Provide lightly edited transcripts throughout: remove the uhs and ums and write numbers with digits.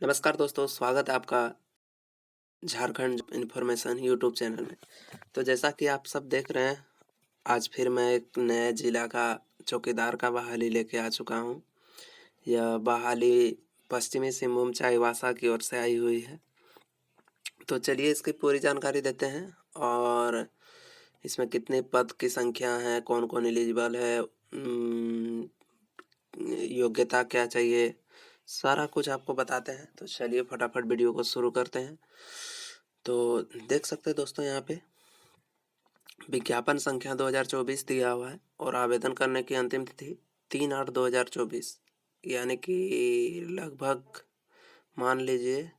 नमस्कार दोस्तों, स्वागत है आपका झारखंड इन्फॉर्मेशन यूट्यूब चैनल में। तो जैसा कि आप सब देख रहे हैं, आज फिर मैं एक नए जिला का चौकीदार का बहाली लेके आ चुका हूँ। यह बहाली पश्चिमी सिंहभूम चाईबासा की ओर से आई हुई है। तो चलिए इसकी पूरी जानकारी देते हैं और इसमें कितने पद की संख्या है, कौन-कौन एलिजिबल है, योग्यता क्या चाहिए, सारा कुछ आपको बताते हैं। तो चलिए फटाफट वीडियो को शुरू करते हैं। तो देख सकते हैं दोस्तों यहाँ पे विज्ञापन संख्या 2024 दिया हुआ है और आवेदन करने की अंतिम तिथि 3/8/2024 यानी कि लगभग मान लीजिए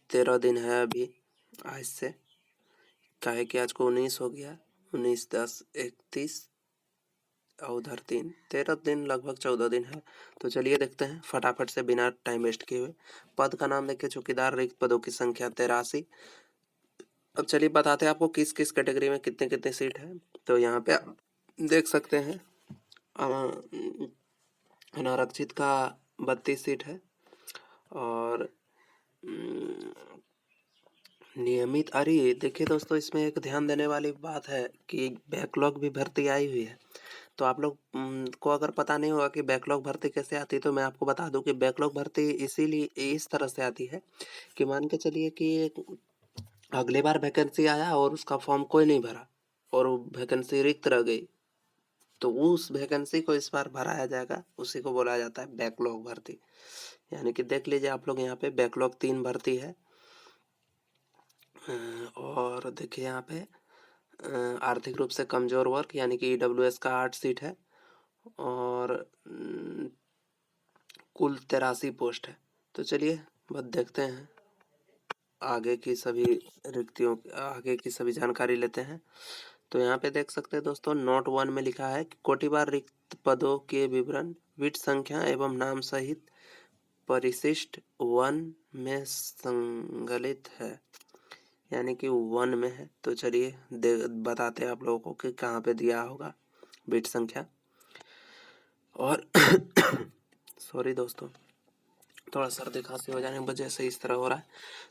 13 दिन है अभी आज से। काहे कि आज को 19 हो गया, 19/10/31 और उधर 13 दिन, लगभग 14 दिन है। तो चलिए देखते हैं फटाफट से बिना टाइम वेस्ट किए हुए। पद का नाम देखिए चौकीदार, रिक्त पदों की संख्या 83। अब चलिए बताते हैं आपको किस किस कैटेगरी में कितने कितने सीट है। तो यहाँ पे आप देख सकते हैं अनारक्षित का 32 सीट है और नियमित। अरे देखिए दोस्तों, इसमें एक ध्यान देने वाली बात है कि बैकलॉग भी भर्ती आई हुई है। तो आप लोग को अगर पता नहीं होगा कि बैकलॉग भर्ती कैसे आती है, तो मैं आपको बता दूं कि बैकलॉग भर्ती इसीलिए इस तरह से आती है कि मान के चलिए कि अगली बार वैकेंसी आया और उसका फॉर्म कोई नहीं भरा और वो वैकेंसी रिक्त रह गई, तो उस वैकेंसी को इस बार भराया जाएगा। उसी को बोला जाता है बैकलॉग भर्ती। यानी कि देख लीजिए आप लोग यहाँ पे बैकलॉग 3 भर्ती है। और देखिए यहाँ पे आर्थिक रूप से कमजोर वर्ग यानी कि ईडब्ल्यूएस का 8 सीट है और कुल 83 पोस्ट है। तो चलिए बस देखते हैं आगे की सभी आगे की सभी जानकारी लेते हैं। तो यहाँ पे देख सकते हैं दोस्तों, नोट 1 में लिखा है कि कोटिवार रिक्त पदों के विवरण विट संख्या एवं नाम सहित परिशिष्ट 1 में संकलित है, यानी कि 1 में है। तो चलिए बताते हैं आप लोगों को कि कहाँ पे दिया होगा बिट संख्या। और सॉरी दोस्तों, थोड़ा सर्दी खांसी हो जाने की वजह से इस तरह हो रहा है।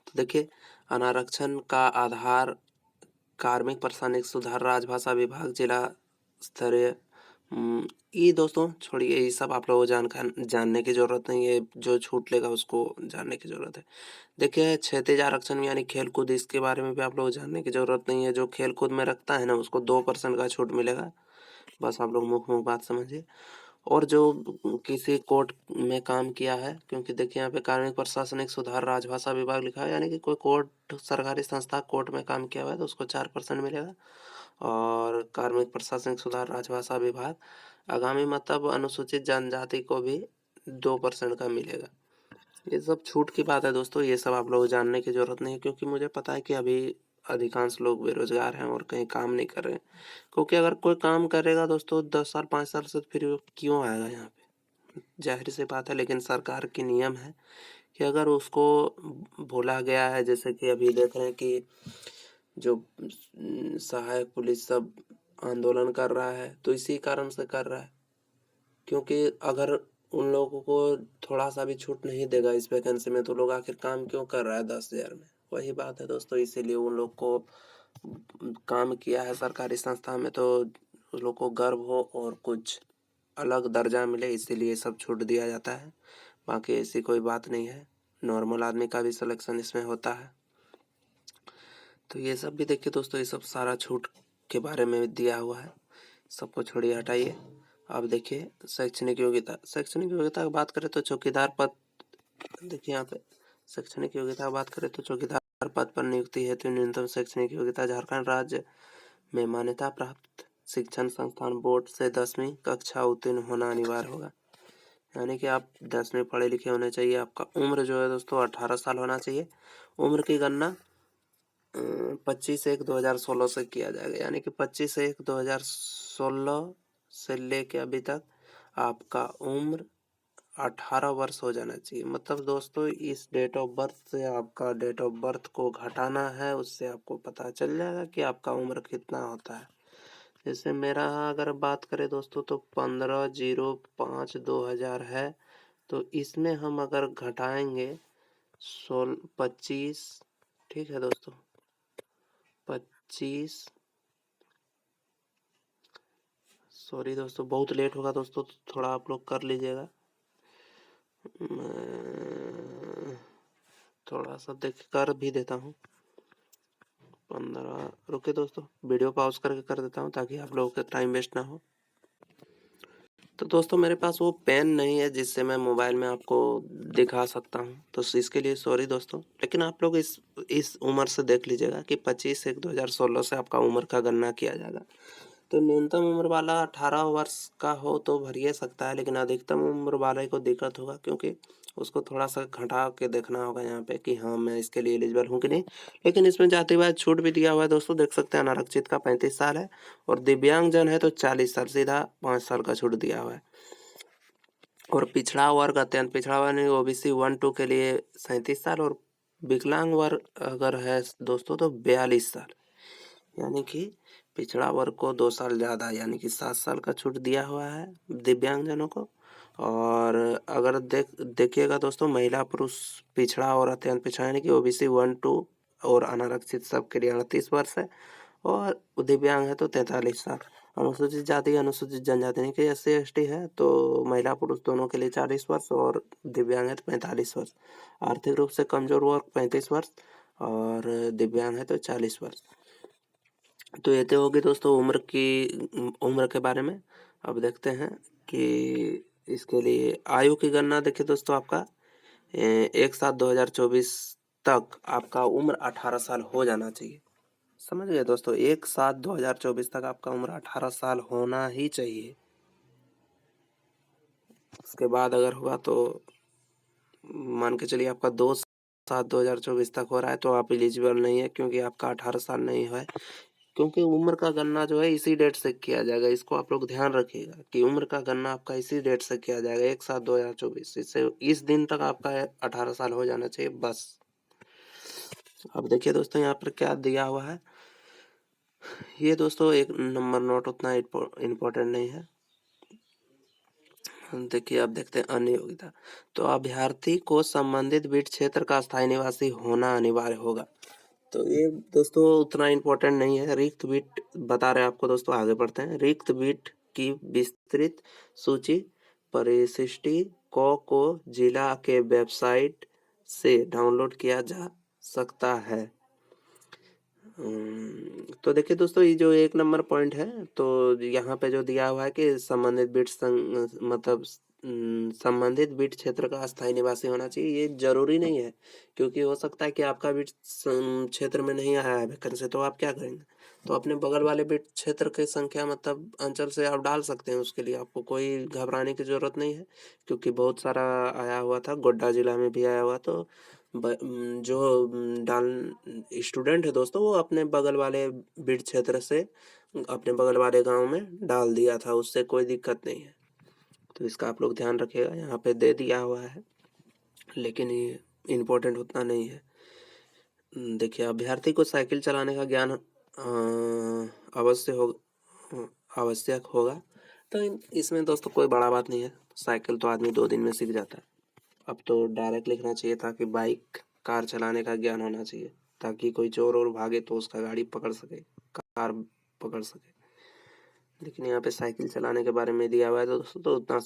तो देखिए, अनारक्षण का आधार कार्मिक प्रशासनिक सुधार राजभाषा विभाग जिला स्तरीय। ये दोस्तों छोड़िए, ये सब आप लोगों को जानने की जरूरत नहीं है। जो छूट लेगा उसको जानने की जरूरत है। देखिए, क्षैतिज आरक्षण यानी खेल कूद, इसके बारे में भी आप लोगों को जानने की जरूरत नहीं है। जो खेल कूद में रखता है ना, उसको 2% का छूट मिलेगा। बस आप लोग मुख मुख बात समझिए। और जो किसी कोर्ट में काम किया है, क्योंकि देखिए यहाँ पे कार्मिक प्रशासनिक सुधार राजभाषा विभाग लिखा है, यानी कि कोई कोर्ट सरकारी संस्था कोर्ट में काम किया हुआ है तो उसको 4% मिलेगा। और कार्मिक प्रशासनिक सुधार राजभाषा विभाग आगामी मतलब अनुसूचित जनजाति को भी 2% का मिलेगा। ये सब छूट की बात है दोस्तों, ये सब आप लोग जानने की जरूरत नहीं है, क्योंकि मुझे पता है कि अभी अधिकांश लोग बेरोजगार हैं और कहीं काम नहीं कर रहे हैं। क्योंकि अगर कोई काम करेगा दोस्तों 10 साल 5 साल से, फिर वो क्यों आएगा यहाँ पे? जाहिर सी बात है। लेकिन सरकार की नियम है कि अगर उसको बोला गया है, जैसे कि अभी देख रहे हैं कि जो सहायक पुलिस सब आंदोलन कर रहा है, तो इसी कारण से कर रहा है। क्योंकि अगर उन लोगों को थोड़ा सा भी छूट नहीं देगा इस वैकेंसी में, तो लोग आखिर काम क्यों कर रहा है 10,000 में? वही बात है दोस्तों, इसीलिए उन लोग को काम किया है सरकारी संस्था में तो उन लोग को गर्व हो और कुछ अलग दर्जा मिले, इसीलिए सब छूट दिया जाता है। बाकी ऐसी कोई बात नहीं है, नॉर्मल आदमी का भी सिलेक्शन इसमें होता है। तो ये सब भी देखिए दोस्तों, ये सब सारा छूट के बारे में दिया हुआ है। सबको छोड़िए, हटाइए। अब देखिए शैक्षणिक योग्यता की बात करें तो चौकीदार पद, देखिए यहाँ पे शैक्षणिक योग्यता की बात करें तो चौकीदार पद पर नियुक्ति हेतु न्यूनतम शैक्षणिक योग्यता झारखंड राज्य में मान्यता प्राप्त शिक्षण संस्थान बोर्ड से 10वीं कक्षा उत्तीर्ण होना अनिवार्य होगा। यानी कि आप 10वीं पढ़े लिखे होने चाहिए। आपका उम्र जो है दोस्तों 18 साल होना चाहिए। उम्र की गणना 25/1/2016 से किया जाएगा, यानी कि 25/1/2016 से लेके अभी तक आपका उम्र 18 वर्ष हो जाना चाहिए। मतलब दोस्तों, इस डेट ऑफ बर्थ से आपका डेट ऑफ बर्थ को घटाना है, उससे आपको पता चल जाएगा कि आपका उम्र कितना होता है। जैसे मेरा अगर बात करें दोस्तों, तो 15/05/2000 है। तो इसमें हम अगर घटाएंगे 25, ठीक है दोस्तों, 25, सॉरी दोस्तों बहुत लेट होगा दोस्तों, तो थोड़ा आप लोग कर लीजिएगा। मैं थोड़ा सा देख कर भी देता हूँ। 15, रुके दोस्तों, वीडियो पॉज करके कर देता हूँ ताकि आप लोगों का टाइम वेस्ट ना हो। तो दोस्तों मेरे पास वो पेन नहीं है जिससे मैं मोबाइल में आपको दिखा सकता हूँ, तो इसके लिए सॉरी दोस्तों। लेकिन आप लोग इस उम्र से देख लीजिएगा कि 25/1/2016 से आपका उम्र का गणना किया जाएगा। तो न्यूनतम उम्र वाला 18 वर्ष का हो तो भरिए सकता है, लेकिन अधिकतम उम्र वाले को दिक्कत होगा, क्योंकि उसको थोड़ा सा घटा के देखना होगा यहाँ पे कि हाँ मैं इसके लिए एलिजिबल हूँ कि नहीं। लेकिन इसमें जातिवाद छूट भी दिया हुआ है दोस्तों, देख सकते हैं अनारक्षित का 35 साल है, और दिव्यांगजन है तो 40 साल, सीधा 5 साल का छूट दिया हुआ है। और पिछड़ा वर्ग, अत्यंत पिछड़ा वर्ग OBC 1-2 के लिए 37 साल, और विकलांग वर्ग अगर है दोस्तों तो 42 साल, यानी कि पिछड़ा वर्ग को 2 साल ज़्यादा यानी कि 7 साल का छूट दिया हुआ है दिव्यांगजनों को। और अगर देखिएगा दोस्तों, महिला पुरुष पिछड़ा और अत्यंत पिछड़ा यानी कि OBC 1-2 और अनारक्षित सब के लिए 38 वर्ष है, और दिव्यांग है तो 43 साल। अनुसूचित जाति अनुसूचित जनजाति यानी कि SC ST है तो महिला पुरुष दोनों के लिए 40 वर्ष और दिव्यांग है तो 45 वर्ष। आर्थिक रूप से कमजोर वर्ग 35 वर्ष और दिव्यांग है तो 40 वर्ष। तो ये तो होगी दोस्तों उम्र के बारे में। अब देखते हैं कि इसके लिए आयु की गणना देखिए दोस्तों, आपका 1/7/2024 तक आपका उम्र 18 साल हो जाना चाहिए। समझ गए दोस्तों, 1/7/2024 तक आपका उम्र 18 साल होना ही चाहिए। उसके बाद अगर हुआ तो मान के चलिए आपका 2/7/2024 तक हो रहा है तो आप एलिजिबल नहीं है, क्योंकि आपका 18 साल नहीं है। क्योंकि उम्र का गणना जो है इसी डेट से किया जाएगा, इसको आप लोग ध्यान रखिएगा कि उम्र का गणना आपका इसी डेट से किया जाएगा, 1/7/2024। इससे इस दिन तक आपका 18 साल हो जाना चाहिए बस। अब देखिए दोस्तों यहाँ पर क्या दिया हुआ है, ये दोस्तों एक नंबर नोट उतना इम्पोर्टेंट नहीं है। देखिए अब देखते हैं अन्य योग्यता। तो अभ्यर्थी को संबंधित बिट क्षेत्र का स्थायी निवासी होना अनिवार्य होगा। तो ये दोस्तों उतना इम्पोर्टेंट नहीं है। रिक्त बिट बता रहे हैं आपको दोस्तों, आगे बढ़ते हैं। रिक्त बिट की विस्तृत सूची परिशिष्टि को जिला के वेबसाइट से डाउनलोड किया जा सकता है। तो देखिए दोस्तों, ये जो 1 नंबर पॉइंट है, तो यहाँ पे जो दिया हुआ है कि संबंधित बिट मतलब संबंधित बिट क्षेत्र का अस्थायी निवासी होना चाहिए, ये जरूरी नहीं है, क्योंकि हो सकता है कि आपका बिट क्षेत्र में नहीं आया है वैकेंसी, तो आप क्या करेंगे, तो अपने बगल वाले बिट क्षेत्र की संख्या मतलब अंचल से आप डाल सकते हैं। उसके लिए आपको कोई घबराने की जरूरत नहीं है, क्योंकि बहुत सारा आया हुआ था, गोड्डा जिला में भी आया हुआ। तो जो डाल स्टूडेंट है दोस्तों, वो अपने बगल वाले बिट क्षेत्र से अपने बगल वाले गांव में डाल दिया था, उससे कोई दिक्कत नहीं है। तो इसका आप लोग ध्यान रखिएगा, यहाँ पे दे दिया हुआ है, लेकिन ये इम्पोर्टेंट उतना नहीं है। देखिए, अभ्यर्थी को साइकिल चलाने का ज्ञान अवश्य हो आवश्यक होगा। तो इसमें दोस्तों कोई बड़ा बात नहीं है, साइकिल तो आदमी 2 दिन में सीख जाता है। अब तो डायरेक्ट लिखना चाहिए था कि बाइक कार चलाने का ज्ञान होना चाहिए, ताकि कोई चोर और भागे तो उसका गाड़ी पकड़ सके, कार पकड़ सके। लेकिन यहाँ पे साइकिल चलाने के बारे में दिया हुआ है तो दोस्तों, तो उतना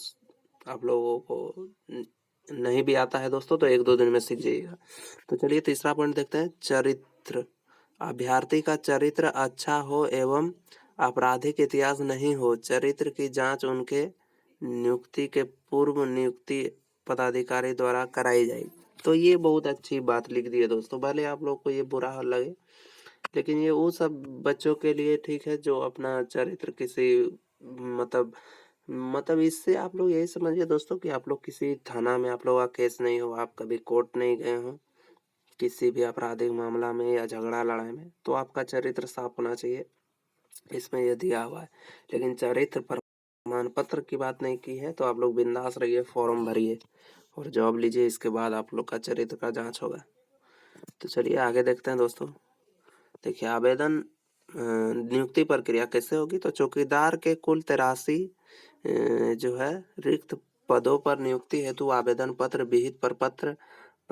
आप लोगों को नहीं भी आता है दोस्तों, तो 1-2 दिन में सीख जाइएगा। तो चलिए तीसरा पॉइंट देखते हैं, चरित्र। अभ्यर्थी का चरित्र अच्छा हो एवं आपराधिक इतिहास नहीं हो। चरित्र की जांच उनके नियुक्ति के पूर्व नियुक्ति पदाधिकारी द्वारा कराई जाएगी। तो ये बहुत अच्छी बात लिख दी है दोस्तों, भले आप लोग को ये बुरा लगे, लेकिन ये वो सब बच्चों के लिए ठीक है जो अपना चरित्र किसी मतलब इससे आप लोग यही समझिए दोस्तों कि आप लोग किसी थाना में आप लोग का केस नहीं हो, आप कभी कोर्ट नहीं गए हो किसी भी आपराधिक मामला में या झगड़ा लड़ाई में, तो आपका चरित्र साफ होना चाहिए, इसमें ये दिया हुआ है। लेकिन चरित्र प्रमाण पत्र की बात नहीं की है, तो आप लोग बिंदास रहिए, फॉर्म भरिए और जॉब लीजिए, इसके बाद आप लोग का चरित्र का जांच होगा। तो चलिए आगे देखते हैं दोस्तों। देखिए, आवेदन नियुक्ति प्रक्रिया कैसे होगी, तो चौकीदार के कुल 83 जो है रिक्त पदों पर नियुक्ति हेतु आवेदन पत्र, विहित प्रपत्र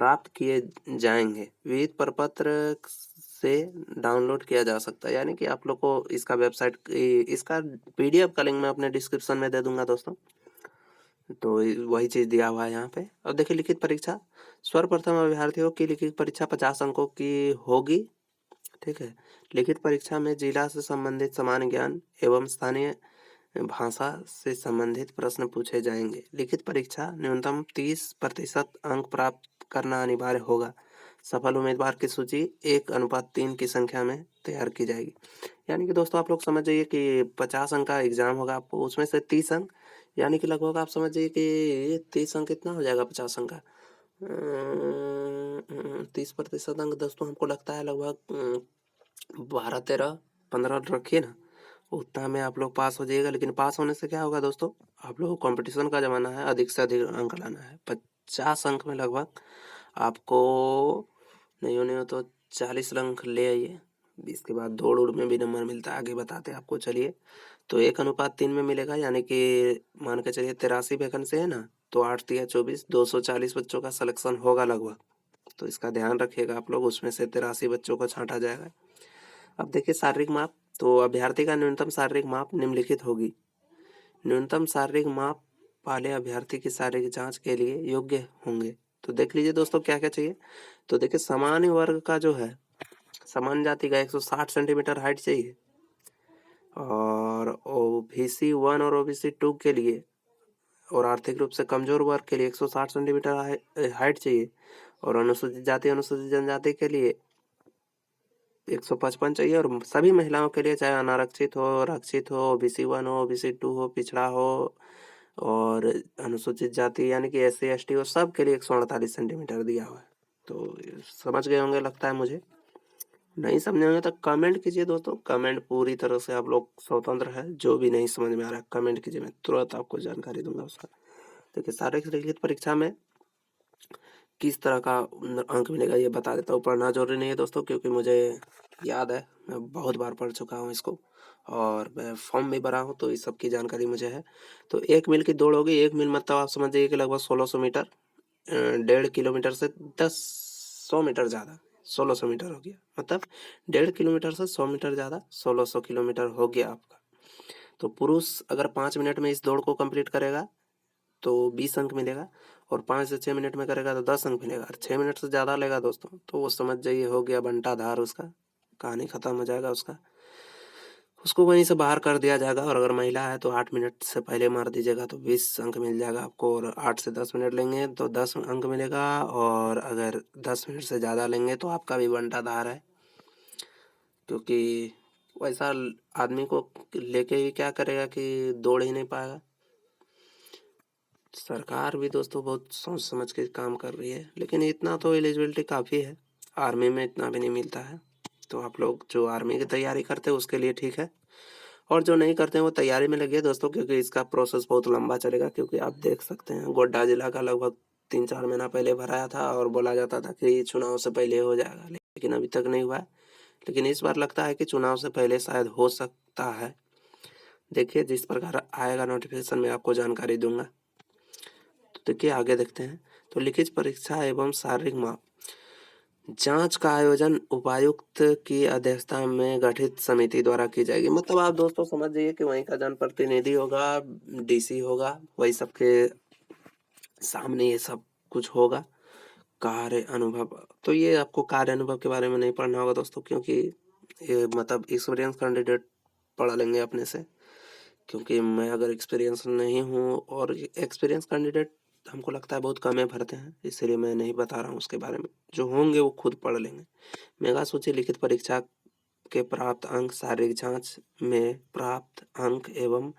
प्राप्त किए जाएंगे। विहित प्रपत्र से डाउनलोड किया जा सकता है, यानी कि आप लोग को इसका वेबसाइट इसका PDF का लिंक मैं अपने डिस्क्रिप्शन में दे दूंगा दोस्तों। तो वही चीज़ दिया हुआ है यहाँ पे। अब देखिए लिखित परीक्षा, सर्वप्रथम अभ्यर्थियों की लिखित परीक्षा 50 अंकों की होगी। ठीक है। लिखित परीक्षा में जिला से संबंधित समान ज्ञान एवं स्थानीय भाषा से संबंधित प्रश्न पूछे जाएंगे। लिखित परीक्षा न्यूनतम 30% अंक प्राप्त करना अनिवार्य होगा। सफल उम्मीदवार की सूची 1:3 की संख्या में तैयार की जाएगी। यानी कि दोस्तों आप लोग समझ जाइए कि 50 अंक का एग्जाम होगा आपको, उसमें से 30 अंक, यानी कि लगभग आप समझ जाइए कि 30 अंक कितना हो जाएगा 50 अंक का। 30% अंक दोस्तों हमको लगता है लगभग 12, 13, 15 रखिए ना, उतना में आप लोग पास हो जाइएगा। लेकिन पास होने से क्या होगा दोस्तों, आप लोगों को कंपटीशन का ज़माना है, अधिक से अधिक अंक लाना है। 50 अंक में लगभग आपको नहीं होने हो तो 40 अंक ले आइए। इसके बाद दौड़ उड़ में भी नंबर मिलता है, आगे बताते हैं आपको। चलिए, तो 1:3 में मिलेगा, यानी कि मान के चलिए 83 वैकेंसी है ना, तो 8 तिया 24, 240 बच्चों का सिलेक्शन होगा लगभग। तो इसका ध्यान रखिएगा आप लोग, उसमें से 83 बच्चों को छांटा जाएगा। अब देखिए शारीरिक माप, तो अभ्यर्थी का न्यूनतम शारीरिक माप निम्नलिखित होगी। न्यूनतम शारीरिक माप वाले अभ्यर्थी की शारीरिक जांच के लिए योग्य होंगे। तो देख लीजिए दोस्तों क्या क्या चाहिए। तो देखिए सामान्य वर्ग का जो है, सामान्य जाति का 160 सेंटीमीटर हाइट चाहिए, और OBC 1 और OBC 2 के लिए और आर्थिक रूप से कमजोर वर्ग के लिए 160 सेंटीमीटर हाइट चाहिए, और अनुसूचित जाति अनुसूचित जनजाति के लिए 155 चाहिए, और सभी महिलाओं के लिए चाहे अनारक्षित हो, आरक्षित हो, OBC 1 हो, OBC 2 हो, पिछड़ा हो और अनुसूचित जाति यानी कि SC ST हो, सब के लिए 148 सेंटीमीटर दिया हुआ है। तो समझ गए होंगे लगता है मुझे। नहीं समझे होंगे तो कमेंट कीजिए दोस्तों, कमेंट पूरी तरह से आप लोग स्वतंत्र है, जो भी नहीं समझ में आ रहा है कमेंट कीजिए, मैं तुरंत आपको जानकारी दूंगा उसका। देखिए शारीरिक लिखित परीक्षा में किस तरह का अंक मिलेगा ये बता देता हूँ। पढ़ना जरूरी नहीं है दोस्तों, क्योंकि मुझे याद है, मैं बहुत बार पढ़ चुका हूँ इसको, और मैं फॉर्म भी भरा हूँ, तो इस सब की जानकारी मुझे है। तो 1 मील की दौड़ होगी। 1 मील मतलब आप समझ जाइए कि लगभग 1600 मीटर, 1.5 किलोमीटर से 100 मीटर ज़्यादा, 1600 मीटर हो गया, मतलब 1.5 किलोमीटर से 100 मीटर ज़्यादा 1600 किलोमीटर हो गया आपका। तो पुरुष अगर 5 मिनट में इस दौड़ को कंप्लीट करेगा तो 20 अंक मिलेगा, और 5 से 6 मिनट में करेगा तो 10 अंक मिलेगा, और 6 मिनट से ज़्यादा लेगा दोस्तों तो वो समझ जाइए हो गया बंटाधार, उसका कहानी ख़त्म हो जाएगा, उसको वहीं से बाहर कर दिया जाएगा। और अगर महिला है तो 8 मिनट से पहले मार दीजिएगा तो 20 अंक मिल जाएगा आपको, और 8 से 10 मिनट लेंगे तो 10 अंक मिलेगा, और अगर 10 मिनट से ज़्यादा लेंगे तो आपका भी बंटाधार है, क्योंकि वैसा आदमी को लेके ही क्या करेगा कि दौड़ ही नहीं पाएगा। सरकार भी दोस्तों बहुत सोच समझ के काम कर रही है, लेकिन इतना तो एलिजिबिलिटी काफ़ी है, आर्मी में इतना भी नहीं मिलता है। तो आप लोग जो आर्मी की तैयारी करते हैं उसके लिए ठीक है, और जो नहीं करते हैं वो तैयारी में लगिए दोस्तों, क्योंकि इसका प्रोसेस बहुत लंबा चलेगा। क्योंकि आप देख सकते हैं गोड्डा जिला का लगभग 3-4 महीना पहले भराया था, और बोला जाता था कि चुनाव से पहले हो जाएगा, लेकिन अभी तक नहीं हुआ है। लेकिन इस बार लगता है कि चुनाव से पहले शायद हो सकता है। देखिए जिस प्रकार आएगा नोटिफिकेशन में आपको जानकारी दूंगा। तो देखिए आगे देखते हैं। तो लिखित परीक्षा एवं शारीरिक माप जांच का आयोजन उपायुक्त की अध्यक्षता में गठित समिति द्वारा की जाएगी। मतलब आप दोस्तों समझ जाइए कि वहीं का जनप्रतिनिधि होगा, DC होगा, वही सबके सामने ये सब कुछ होगा। कार्य अनुभव, तो ये आपको कार्य अनुभव के बारे में नहीं पढ़ना होगा दोस्तों, क्योंकि ये मतलब एक्सपीरियंस कैंडिडेट पढ़ा लेंगे अपने से, क्योंकि मैं अगर एक्सपीरियंस नहीं हूँ, और एक्सपीरियंस कैंडिडेट हमको लगता है बहुत कम है भरते हैं, इसलिए मैं नहीं बता रहा हूँ उसके बारे में। जो होंगे वो खुद पढ़ लेंगे। मेगा सूची लिखित परीक्षा के प्राप्त अंक शारीरिक जांच में प्राप्त अंक एवं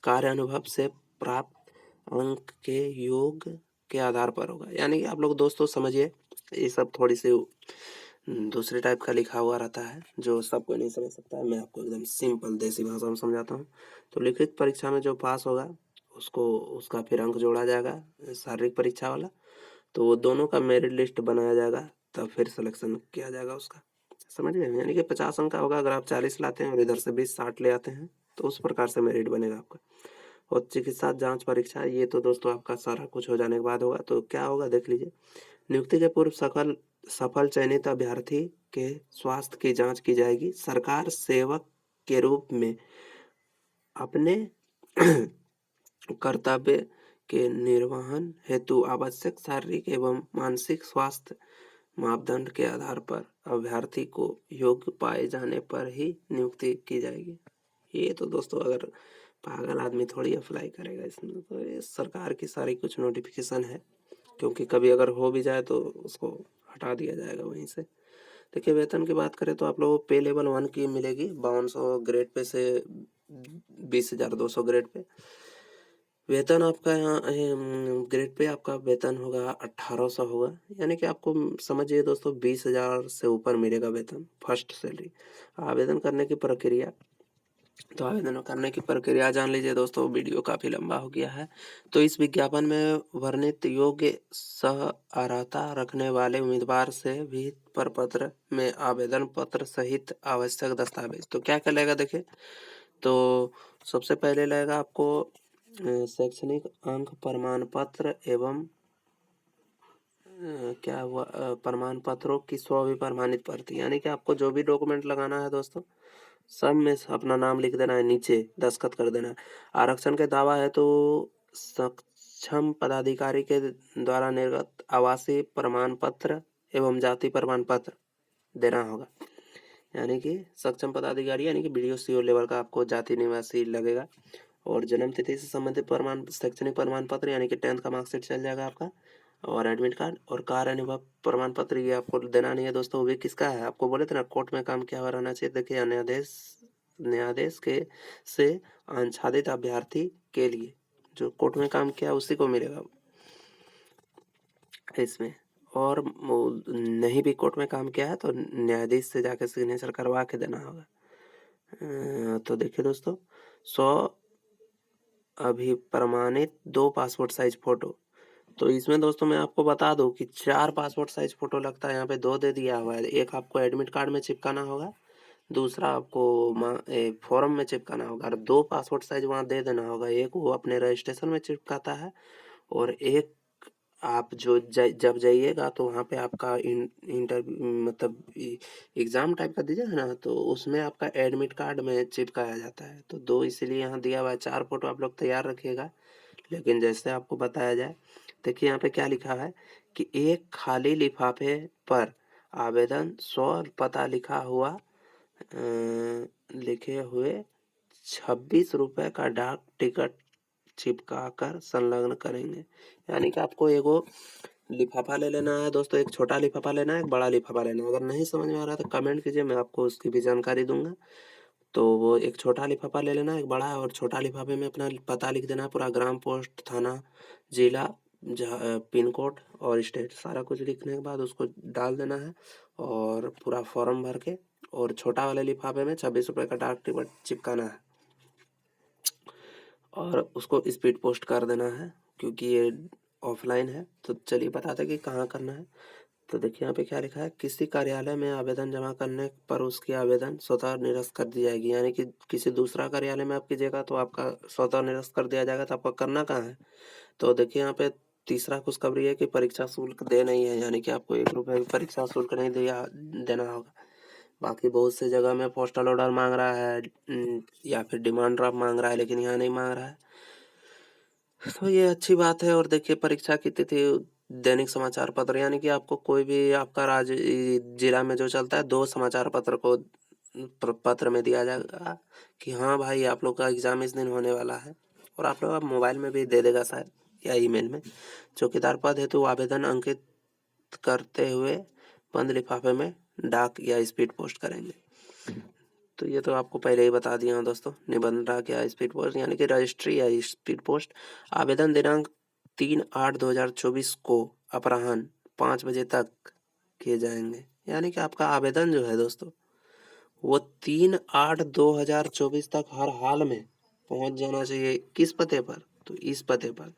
कार्य अनुभव से प्राप्त अंक के योग के आधार पर होगा। यानी कि आप लोग दोस्तों समझिए, ये सब थोड़ी सी दूसरे टाइप का लिखा हुआ रहता है, जो सबको नहीं समझ सकता है। मैं आपको एकदम सिंपल देसी भाषा में समझाता हूँ। तो लिखित परीक्षा में जो पास होगा उसको उसका फिर अंक जोड़ा जाएगा शारीरिक परीक्षा वाला, तो वो दोनों का मेरिट लिस्ट बनाया जाएगा, तब फिर सिलेक्शन किया जाएगा उसका। समझ गए? यानी कि 50 अंक का होगा, अगर आप 40 लाते हैं और इधर से 20-60 ले आते हैं तो उस प्रकार से मेरिट बनेगा आपका। और चिकित्सा जांच परीक्षा, ये तो दोस्तों आपका सारा कुछ हो जाने के बाद होगा। तो क्या होगा देख लीजिए। नियुक्ति के पूर्व सफल चयनित अभ्यर्थी के स्वास्थ्य की जांच की जाएगी। सरकार सेवक के रूप में अपने कर्तव्य के निर्वहन हेतु आवश्यक शारीरिक एवं मानसिक स्वास्थ्य मापदंड के आधार पर अभ्यर्थी को योग्य पाए जाने पर ही नियुक्ति की जाएगी। ये तो दोस्तों अगर पागल आदमी थोड़ी अप्लाई करेगा इसमें, तो ये सरकार की सारी कुछ नोटिफिकेशन है, क्योंकि कभी अगर हो भी जाए तो उसको हटा दिया जाएगा वहीं से। देखिए वेतन की बात करें तो आप लोगों को पे लेवल 1 की मिलेगी 5200 ग्रेड पे से 20,200 ग्रेड पे। वेतन आपका यहाँ ग्रेड पे आपका वेतन होगा 1800 होगा, यानी कि आपको समझिए दोस्तों 20,000 से ऊपर मिलेगा वेतन फर्स्ट सैलरी। आवेदन करने की प्रक्रिया, तो आवेदन करने की प्रक्रिया जान लीजिए दोस्तों, वीडियो काफ़ी लंबा हो गया है। तो इस विज्ञापन में वर्णित योग्य सह अर्हता रखने वाले उम्मीदवार से भी प्रपत्र में आवेदन पत्र सहित आवश्यक दस्तावेज। तो क्या क्या लगेगा देखिए, तो सबसे पहले लगेगा आपको शैक्षणिक अंक प्रमाण पत्र एवं क्या हुआ प्रमाण पत्रों की स्व-प्रमाणित प्रति, यानी कि आपको जो भी डॉक्यूमेंट लगाना है दोस्तों सब में अपना नाम लिख देना है, नीचे दस्तखत कर देना है। आरक्षण के दावा है तो सक्षम पदाधिकारी के द्वारा निर्गत आवासीय प्रमाण पत्र एवं जाति प्रमाण पत्र देना होगा, यानी कि सक्षम पदाधिकारी यानी कि BDO CO लेवल का आपको जाति निवासी लगेगा। और जन्म तिथि से संबंधित प्रमाण शैक्षणिक प्रमाण पत्र यानी कि 10th का मार्कशीट चल जाएगा आपका, और एडमिट कार्ड और कार्य अनुभव प्रमाण पत्र ये आपको देना नहीं है दोस्तों। वो भी किसका है, आपको बोले थे ना कोर्ट में काम किया हुआ रहना चाहिए। देखिए न्यायाधीश के से आच्छादित अभ्यर्थी के लिए जो कोर्ट में काम किया उसी को मिलेगा इसमें, और नहीं भी कोर्ट में काम किया है तो न्यायाधीश से जाकर सिग्नेचर करवा के देना होगा। तो देखिए दोस्तों 100 अभिप्रमाणित 2 पासपोर्ट साइज फोटो। तो इसमें दोस्तों मैं आपको बता दूं कि 4 पासपोर्ट साइज फोटो लगता है, यहाँ पे 2 दे दिया हुआ है। एक आपको एडमिट कार्ड में चिपकाना होगा, दूसरा आपको फॉर्म में चिपकाना होगा, और 2 पासपोर्ट साइज वहाँ दे देना होगा। एक वो अपने रजिस्ट्रेशन में चिपकाता है, और एक आप जब जाइएगा तो वहाँ पे आपका इंटरव्यू मतलब एग्ज़ाम टाइप का दीजिएगा ना, तो उसमें आपका एडमिट कार्ड में चिपकाया जाता है। तो 2 इसीलिए यहाँ दिया हुआ है। 4 फोटो आप लोग तैयार रखिएगा, लेकिन जैसे आपको बताया जाए। देखिए यहाँ पे क्या लिखा है कि एक खाली लिफाफे पर आवेदन पता लिखा हुआ लिखे हुए 26 रुपये का डाक टिकट चिपका कर संलग्न करेंगे। यानी कि आपको एगो लिफाफा ले लेना है दोस्तों, एक छोटा लिफाफा लेना है, एक बड़ा लिफाफा लेना है। अगर नहीं समझ में आ रहा तो कमेंट कीजिए, मैं आपको उसकी भी जानकारी दूंगा। तो वो एक छोटा लिफाफा ले लेना, एक बड़ा है, और छोटा लिफाफे में अपना पता लिख देना है पूरा, ग्राम पोस्ट थाना जिला पिन कोड और स्टेट सारा कुछ लिखने के बाद उसको डाल देना है, और पूरा फॉर्म भर के, और छोटा वाले लिफाफे में 26 रुपये का डाक टिकट चिपकाना है, और उसको स्पीड पोस्ट कर देना है, क्योंकि ये ऑफलाइन है। तो चलिए बताते कि कहाँ करना है। तो देखिए यहाँ पे क्या लिखा है, किसी कार्यालय में आवेदन जमा करने पर उसकी आवेदन स्वतः निरस्त कर दी जाएगी। यानी कि किसी दूसरा कार्यालय में आप कीजिएगा तो आपका स्वतः निरस्त कर दिया जाएगा। तो आपको करना कहाँ है, तो देखिए यहाँ पे तीसरा खुशखबरी है कि परीक्षा शुल्क दे नहीं है, यानी कि आपको 1 रुपये भी परीक्षा शुल्क नहीं देना होगा। बाकी बहुत से जगह में पोस्टल ऑर्डर मांग रहा है या फिर डिमांड ड्राफ्ट मांग रहा है, लेकिन यहाँ नहीं मांग रहा है, तो ये अच्छी बात है। और देखिए परीक्षा की तिथि दैनिक समाचार पत्र, यानी कि आपको कोई भी आपका राज्य जिला में जो चलता है 2 समाचार पत्र को पत्र में दिया जाएगा कि हाँ भाई आप लोग का एग्जाम इस दिन होने वाला है, और आप लोग मोबाइल में भी दे देगा शायद या ईमेल में। चौकीदार पद हेतु आवेदन अंकित करते हुए बंद लिफाफे में डाक या स्पीड पोस्ट करेंगे। तो ये तो आपको पहले ही बता दिया हूँ दोस्तों, निबंधन डाक या स्पीड पोस्ट यानी कि रजिस्ट्री या स्पीड पोस्ट। आवेदन दिनांक 3/8/2024 को अपराह्न 5 बजे तक किए जाएंगे। यानी कि आपका आवेदन जो है दोस्तों वो 3/8/2024 तक हर हाल में पहुंच जाना चाहिए। किस पते पर, तो इस पते पर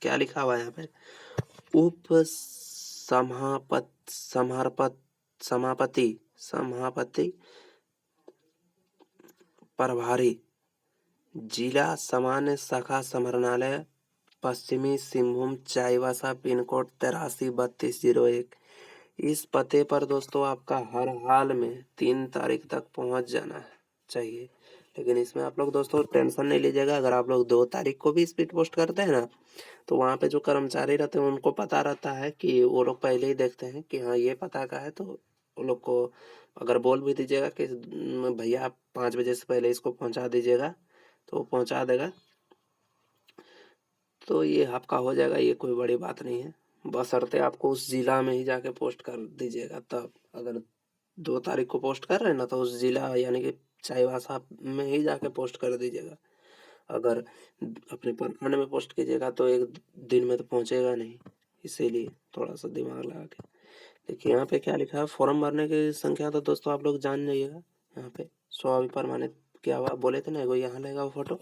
क्या लिखा हुआ है यहाँ पे, उप समापति प्रभारी जिला सामान्य शाखा समाहरणालय पश्चिमी सिंहभूम चाईबासा पिन कोड 833201। इस पते पर दोस्तों आपका हर हाल में 3 तारीख तक पहुंच जाना चाहिए। लेकिन इसमें आप लोग दोस्तों टेंशन नहीं लीजिएगा। अगर आप लोग 2 तारीख को भी स्पीड पोस्ट करते हैं ना, तो वहाँ पे जो कर्मचारी रहते हैं उनको पता रहता है कि वो लोग पहले ही देखते हैं कि हाँ ये पता का है, तो वो लोग को अगर बोल भी दीजिएगा कि भैया आप 5 बजे से पहले इसको पहुँचा दीजिएगा, तो वो पहुँचा देगा। तो ये आपका हो जाएगा, ये कोई बड़ी बात नहीं है। बशर्ते आपको उस ज़िला में ही जाके पोस्ट कर दीजिएगा तब। अगर 2 तारीख को पोस्ट कर रहे हैं ना, तो उस ज़िला यानी कि चाईबासा में ही जाके पोस्ट कर दीजिएगा। अगर अपने प्रखंड में पोस्ट कीजिएगा तो 1 दिन में तो पहुँचेगा नहीं, इसीलिए थोड़ा सा दिमाग लगा के देखिए। यहाँ पे क्या लिखा है, फॉर्म भरने की संख्या तो दोस्तों आप लोग जान जाइएगा। यहाँ पे स्व-प्रमाणित क्या हुआ बोले थे ना, एगो यहाँ लगेगा वो फोटो,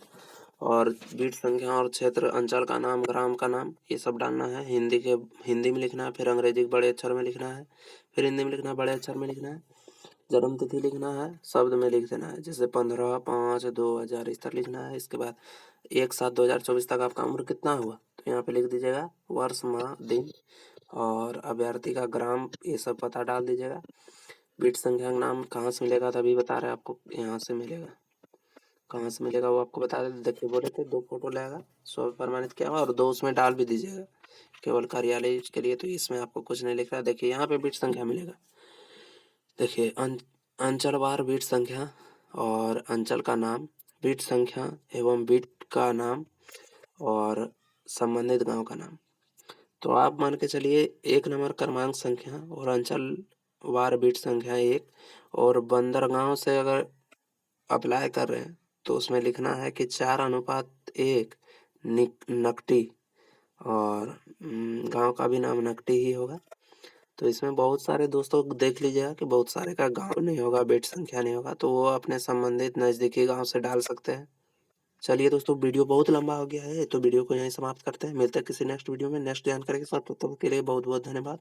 और बीट संख्या और क्षेत्र, अंचल का नाम, ग्राम का नाम, ये सब डालना है। हिंदी में लिखना है, फिर अंग्रेजी के बड़े अक्षर में लिखना है, फिर हिंदी में लिखना है, बड़े अक्षर में लिखना है। जन्म तिथि लिखना है, शब्द में लिख देना है, जैसे 15/5/2000 इस तरह लिखना है। इसके बाद 1/7/2024 तक आपका उम्र कितना हुआ, तो यहाँ पे लिख दीजिएगा वर्ष, माह, दिन, और अभ्यर्थी का ग्राम, ये सब पता डाल दीजिएगा। बीट संख्या का नाम कहाँ से मिलेगा, तभी बता रहे हैं आपको, यहाँ से मिलेगा। कहाँ से मिलेगा वो आपको बता देते, देखिए बोले थे 2 फोटो लगेगा, स्व प्रमाणित किया हुआ, और 2 उसमें डाल भी दीजिएगा केवल कार्यालय के लिए। तो इसमें आपको कुछ नहीं लिख रहा है। देखिए यहाँ पे बीट संख्या मिलेगा। देखिए अंचलवार बीट संख्या और अंचल का नाम, बीट संख्या एवं बीट का नाम और संबंधित गांव का नाम। तो आप मान के चलिए 1 नंबर क्रमांक संख्या और अंचल वार बीट संख्या 1, और बंदरगांव से अगर अप्लाई कर रहे हैं तो उसमें लिखना है कि 4:1 नकटी, और गांव का भी नाम नकटी ही होगा। तो इसमें बहुत सारे दोस्तों देख लीजिएगा कि बहुत सारे का गांव नहीं होगा, बेट संख्या नहीं होगा, तो वो अपने संबंधित नज़दीकी गांव से डाल सकते हैं। चलिए दोस्तों, वीडियो बहुत लंबा हो गया है, तो वीडियो को यहीं समाप्त करते हैं। मिलते हैं किसी नेक्स्ट वीडियो में नेक्स्ट जानकारी के साथ। तब तक के लिए बहुत बहुत धन्यवाद।